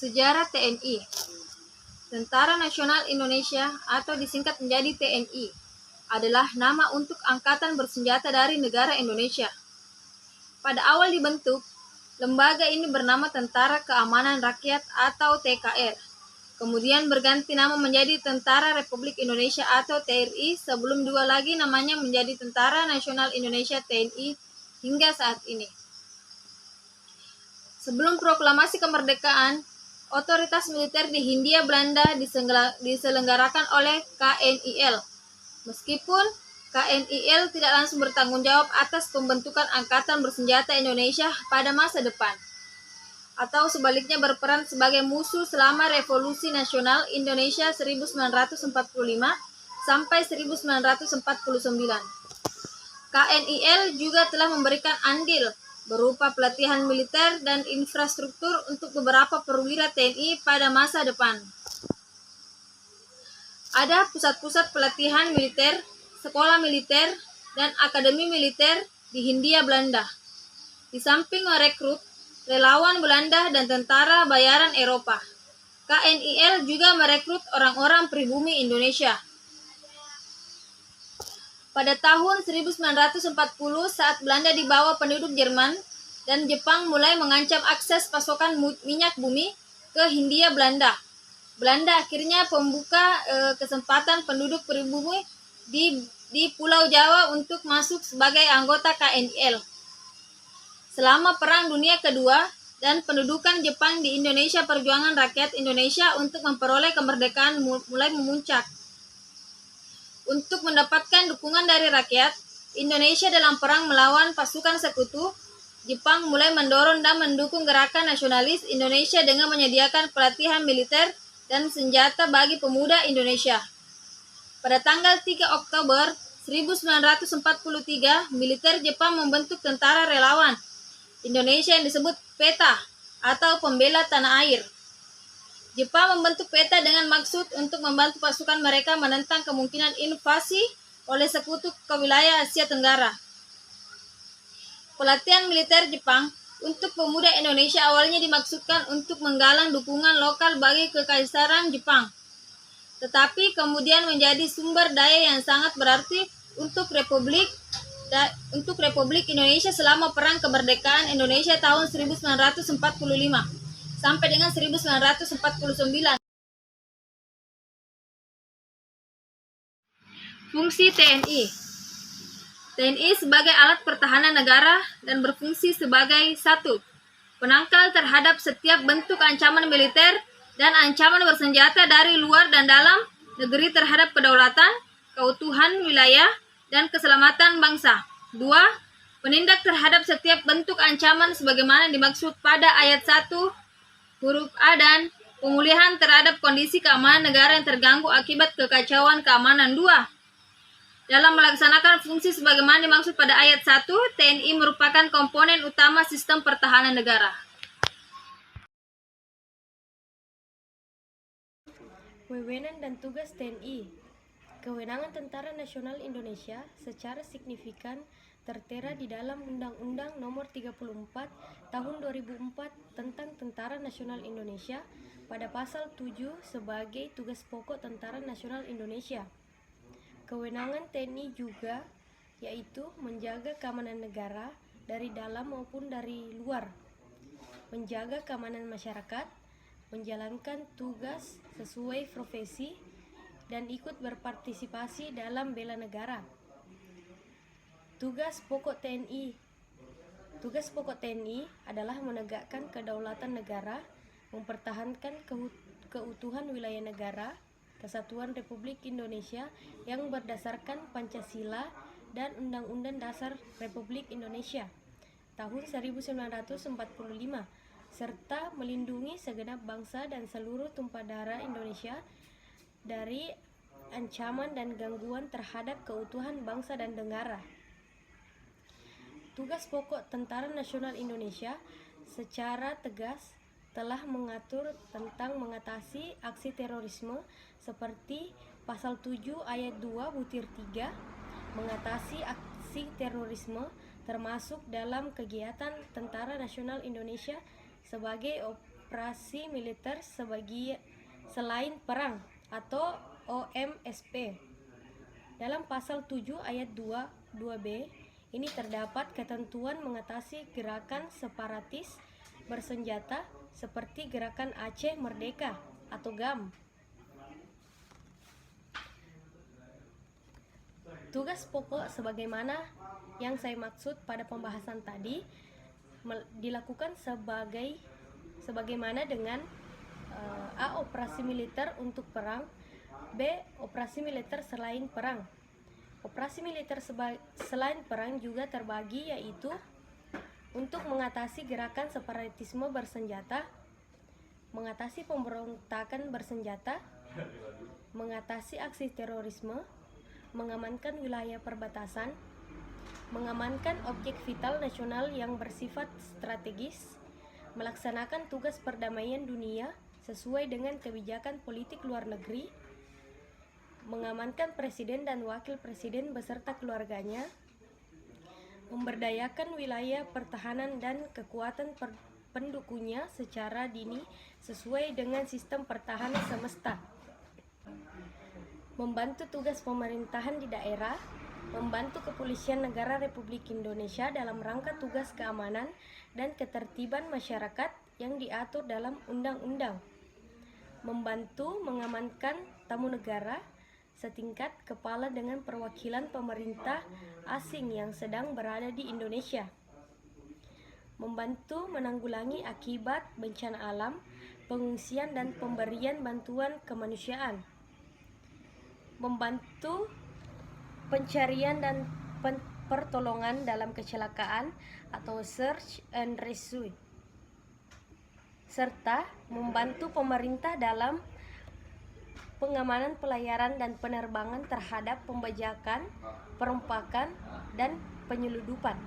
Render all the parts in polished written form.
Sejarah TNI. Tentara Nasional Indonesia atau disingkat menjadi TNI adalah nama untuk angkatan bersenjata dari negara Indonesia. Pada awal dibentuk, lembaga ini bernama Tentara Keamanan Rakyat atau TKR. Kemudian berganti nama menjadi Tentara Republik Indonesia atau TRI sebelum dua lagi namanya menjadi Tentara Nasional Indonesia TNI hingga saat ini. Sebelum proklamasi kemerdekaan, otoritas militer di Hindia Belanda diselenggarakan oleh KNIL. Meskipun KNIL tidak langsung bertanggung jawab atas pembentukan Angkatan Bersenjata Indonesia pada masa depan, atau sebaliknya berperan sebagai musuh selama Revolusi Nasional Indonesia 1945 sampai 1949. KNIL juga telah memberikan andil berupa pelatihan militer dan infrastruktur untuk beberapa perwira TNI pada masa depan. Ada pusat-pusat pelatihan militer, sekolah militer, dan akademi militer di Hindia Belanda. Di samping merekrut relawan Belanda dan tentara bayaran Eropa, KNIL juga merekrut orang-orang pribumi Indonesia. Pada tahun 1940 saat Belanda di bawah penduduk Jerman dan Jepang mulai mengancam akses pasokan minyak bumi ke Hindia Belanda. Belanda akhirnya membuka kesempatan penduduk pribumi di Pulau Jawa untuk masuk sebagai anggota KNIL. Selama Perang Dunia Kedua dan pendudukan Jepang di Indonesia, perjuangan rakyat Indonesia untuk memperoleh kemerdekaan mulai memuncak. Untuk mendapatkan dukungan dari rakyat Indonesia dalam perang melawan pasukan sekutu, Jepang mulai mendorong dan mendukung gerakan nasionalis Indonesia dengan menyediakan pelatihan militer dan senjata bagi pemuda Indonesia. Pada tanggal 3 Oktober 1943, militer Jepang membentuk tentara relawan Indonesia yang disebut PETA atau Pembela Tanah Air. Jepang membentuk PETA dengan maksud untuk membantu pasukan mereka menentang kemungkinan invasi oleh sekutu ke wilayah Asia Tenggara. Pelatihan militer Jepang untuk pemuda Indonesia awalnya dimaksudkan untuk menggalang dukungan lokal bagi Kekaisaran Jepang, tetapi kemudian menjadi sumber daya yang sangat berarti untuk Republik Indonesia selama Perang Kemerdekaan Indonesia tahun 1945 sampai dengan 1949. Fungsi TNI. TNI sebagai alat pertahanan negara dan berfungsi sebagai 1. Penangkal terhadap setiap bentuk ancaman militer dan ancaman bersenjata dari luar dan dalam negeri terhadap kedaulatan, keutuhan wilayah, dan keselamatan bangsa. 2. Penindak terhadap setiap bentuk ancaman sebagaimana dimaksud pada ayat 1 huruf A dan pemulihan terhadap kondisi keamanan negara yang terganggu akibat kekacauan keamanan. 2. Dalam melaksanakan fungsi sebagaimana dimaksud pada ayat 1, TNI merupakan komponen utama sistem pertahanan negara. Wewenang dan tugas TNI. Kewenangan Tentara Nasional Indonesia secara signifikan tertera di dalam Undang-Undang Nomor 34 Tahun 2004 tentang Tentara Nasional Indonesia pada pasal 7 sebagai tugas pokok Tentara Nasional Indonesia. Kewenangan TNI juga yaitu menjaga keamanan negara dari dalam maupun dari luar, menjaga keamanan masyarakat, menjalankan tugas sesuai profesi, dan ikut berpartisipasi dalam bela negara. Tugas pokok TNI. Tugas pokok TNI adalah menegakkan kedaulatan negara, mempertahankan keutuhan wilayah negara, Kesatuan Republik Indonesia yang berdasarkan Pancasila dan Undang-Undang Dasar Republik Indonesia tahun 1945, serta melindungi segenap bangsa dan seluruh tumpah darah Indonesia dari ancaman dan gangguan terhadap keutuhan bangsa dan negara. Tugas pokok Tentara Nasional Indonesia secara tegas telah mengatur tentang mengatasi aksi terorisme seperti pasal 7 ayat 2 butir 3, mengatasi aksi terorisme termasuk dalam kegiatan Tentara Nasional Indonesia sebagai operasi militer selain perang atau OMSP. Dalam pasal 7 ayat 2b ini terdapat ketentuan mengatasi gerakan separatis bersenjata seperti Gerakan Aceh Merdeka atau GAM. Tugas pokok sebagaimana yang saya maksud pada pembahasan tadi dilakukan sebagaimana dengan A. Operasi militer untuk perang, B. Operasi militer selain perang. Operasi militer selain perang juga terbagi, yaitu untuk mengatasi gerakan separatisme bersenjata, mengatasi pemberontakan bersenjata, mengatasi aksi terorisme, mengamankan wilayah perbatasan, mengamankan objek vital nasional yang bersifat strategis, melaksanakan tugas perdamaian dunia sesuai dengan kebijakan politik luar negeri, mengamankan presiden dan wakil presiden beserta keluarganya, memberdayakan wilayah pertahanan dan kekuatan pendukungnya secara dini sesuai dengan sistem pertahanan semesta, membantu tugas pemerintahan di daerah, membantu Kepolisian Negara Republik Indonesia dalam rangka tugas keamanan dan ketertiban masyarakat yang diatur dalam undang-undang, membantu mengamankan tamu negara setingkat kepala dengan perwakilan pemerintah asing yang sedang berada di Indonesia, membantu menanggulangi akibat bencana alam, pengungsian dan pemberian bantuan kemanusiaan, membantu pencarian dan pertolongan dalam kecelakaan atau search and rescue, serta membantu pemerintah dalam pengamanan pelayaran dan penerbangan terhadap pembajakan, perompakan, dan penyeludupan.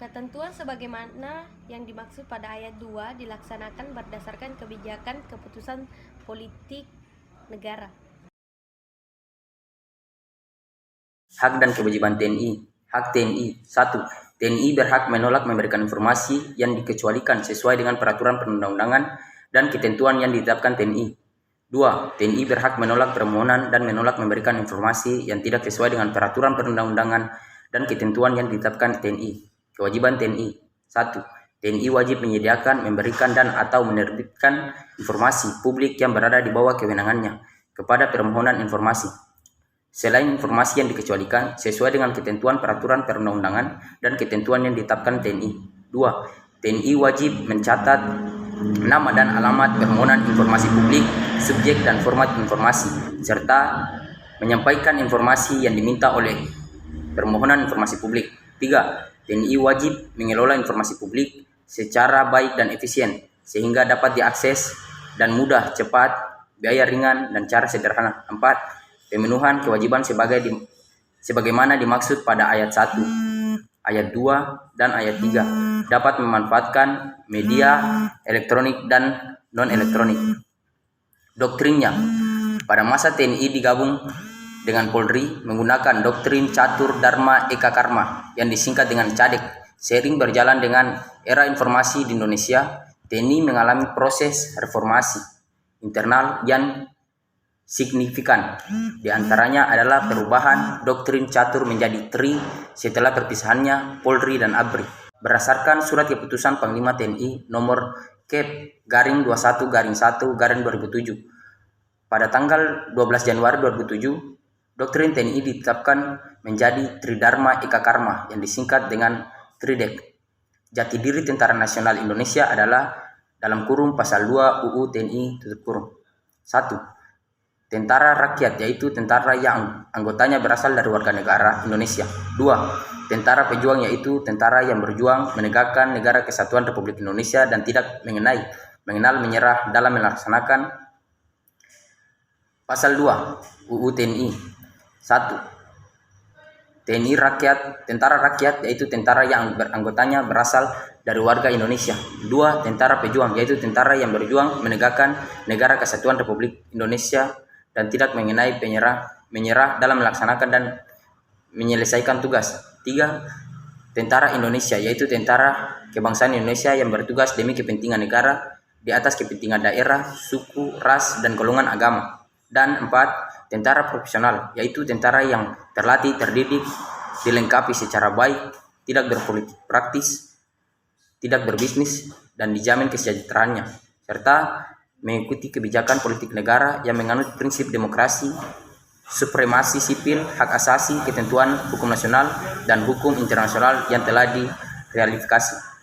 Ketentuan sebagaimana yang dimaksud pada ayat 2 dilaksanakan berdasarkan kebijakan keputusan politik negara. Hak dan kewajiban TNI. Hak TNI. 1. TNI berhak menolak memberikan informasi yang dikecualikan sesuai dengan peraturan perundang-undangan dan ketentuan yang ditetapkan TNI. 2. TNI berhak menolak permohonan dan menolak memberikan informasi yang tidak sesuai dengan peraturan perundang-undangan dan ketentuan yang ditetapkan TNI. Kewajiban TNI. 1. TNI wajib menyediakan, memberikan dan atau menerbitkan informasi publik yang berada di bawah kewenangannya kepada permohonan informasi, selain informasi yang dikecualikan sesuai dengan ketentuan peraturan perundang-undangan dan ketentuan yang ditetapkan TNI. 2. TNI wajib mencatat nama dan alamat permohonan informasi publik, subjek dan format informasi, serta menyampaikan informasi yang diminta oleh permohonan informasi publik. 3. TNI wajib mengelola informasi publik secara baik dan efisien, sehingga dapat diakses dan mudah, cepat, biaya ringan, dan cara sederhana. 4. Pemenuhan kewajiban sebagaimana dimaksud pada ayat 1, ayat 2, dan ayat 3 dapat memanfaatkan media elektronik dan non-elektronik. Doktrinnya, pada masa TNI digabung dengan Polri menggunakan doktrin Catur Dharma Eka Karma yang disingkat dengan CADEK. Seiring berjalan dengan era informasi di Indonesia, TNI mengalami proses reformasi internal yang signifikan. Di antaranya adalah perubahan doktrin Catur menjadi Tri setelah perpisahannya Polri dan ABRI. Berdasarkan surat keputusan Panglima TNI nomor Kep/21/1/2007 pada tanggal 12 Januari 2007, doktrin TNI ditetapkan menjadi Tridharma Eka Karma yang disingkat dengan Tridek. Jati diri Tentara Nasional Indonesia adalah dalam kurung pasal 2 UU TNI tutup kurung. 1. Tentara rakyat, yaitu tentara yang anggotanya berasal dari warga negara Indonesia. 2. Tentara pejuang, yaitu tentara yang berjuang menegakkan negara kesatuan Republik Indonesia dan tidak mengenal menyerah dalam melaksanakan pasal 2 UU TNI. 1. TNI rakyat, tentara rakyat, yaitu tentara yang anggotanya berasal dari warga Indonesia. 2. Tentara pejuang, yaitu tentara yang berjuang menegakkan negara kesatuan Republik Indonesia dan tidak mengenai menyerah dalam melaksanakan dan menyelesaikan tugas. 3. tentara Indonesia, yaitu tentara kebangsaan Indonesia yang bertugas demi kepentingan negara di atas kepentingan daerah, suku, ras, dan golongan agama. Dan 4, tentara profesional, yaitu tentara yang terlatih, terdidik, dilengkapi secara baik, tidak berpolitik praktis, tidak berbisnis, dan dijamin kesejahteraannya, serta mengikuti kebijakan politik negara yang menganut prinsip demokrasi, supremasi sipil, hak asasi, ketentuan hukum nasional, dan hukum internasional yang telah direalifikasi.